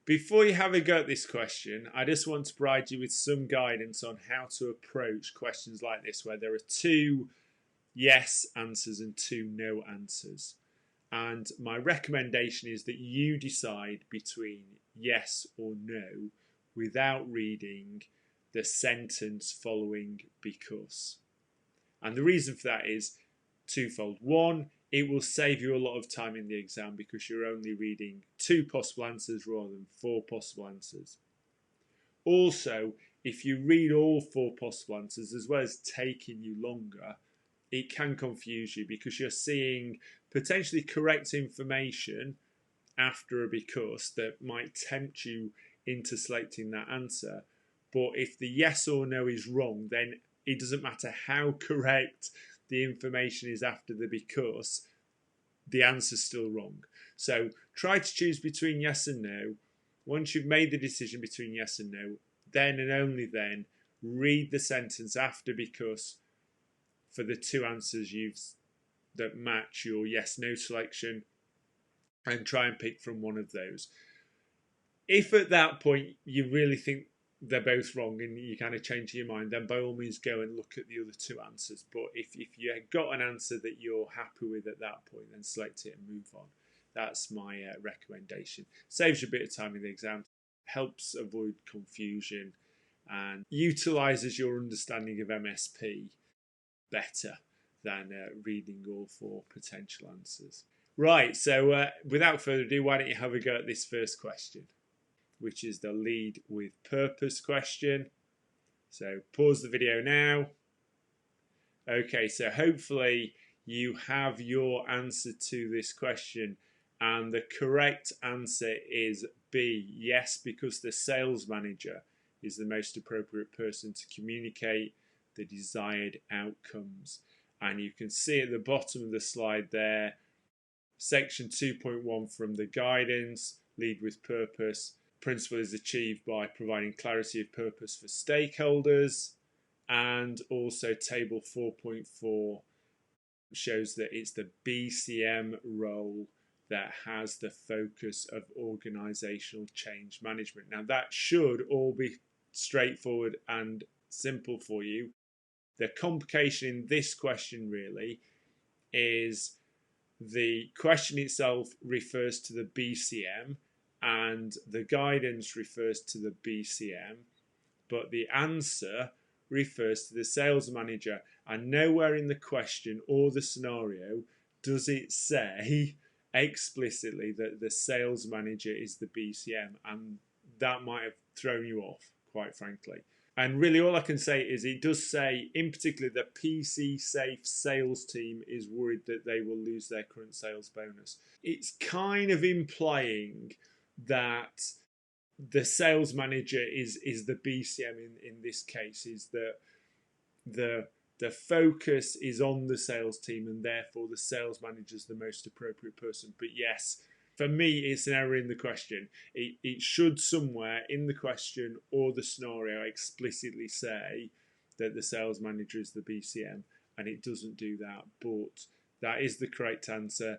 Before you have a go at this question, I just want to provide you with some guidance on how to approach questions like this, where there are two yes answers and two no answers. And my recommendation is that you decide between yes or no without reading the sentence following because. And the reason for that is twofold. One, it will save you a lot of time in the exam because you're only reading two possible answers rather than four possible answers. Also, if you read all four possible answers, as well as taking you longer, it can confuse you because you're seeing potentially correct information after a because that might tempt you into selecting that answer. But if the yes or no is wrong, then it doesn't matter how correct the information is after the because, the answer's still wrong. So try to choose between yes and no. Once you've made the decision between yes and no, then and only then read the sentence after because for the two answers that match your yes-no selection, and try and pick from one of those. If at that point you really think they're both wrong and you kind of change your mind, then by all means go and look at the other two answers. But if you got an answer that you're happy with at that point, then select it and move on. That's my recommendation. Saves you a bit of time in the exam, helps avoid confusion, and utilises your understanding of MSP better than reading all four potential answers. Right, so without further ado, why don't you have a go at this first question, which is the lead with purpose question. So pause the video now. Okay, so hopefully you have your answer to this question, and the correct answer is B, yes, because the sales manager is the most appropriate person to communicate the desired outcomes. And you can see at the bottom of the slide there, section 2.1 from the guidance, lead with purpose. Principle is achieved by providing clarity of purpose for stakeholders, and also table 4.4 shows that it's the BCM role that has the focus of organizational change management. Now that should all be straightforward and simple for you. The complication in this question really is the question itself refers to the BCM and the guidance refers to the BCM, but the answer refers to the sales manager, and nowhere in the question or the scenario does it say explicitly that the sales manager is the BCM, and that might have thrown you off, quite frankly. And really all I can say is it does say, in particular, the PC Safe sales team is worried that they will lose their current sales bonus. It's kind of implying that the sales manager is the BCM in this case, is that the focus is on the sales team and therefore the sales manager is the most appropriate person. But yes, for me, it's an error in the question. It should somewhere in the question or the scenario explicitly say that the sales manager is the BCM, and it doesn't do that. But that is the correct answer.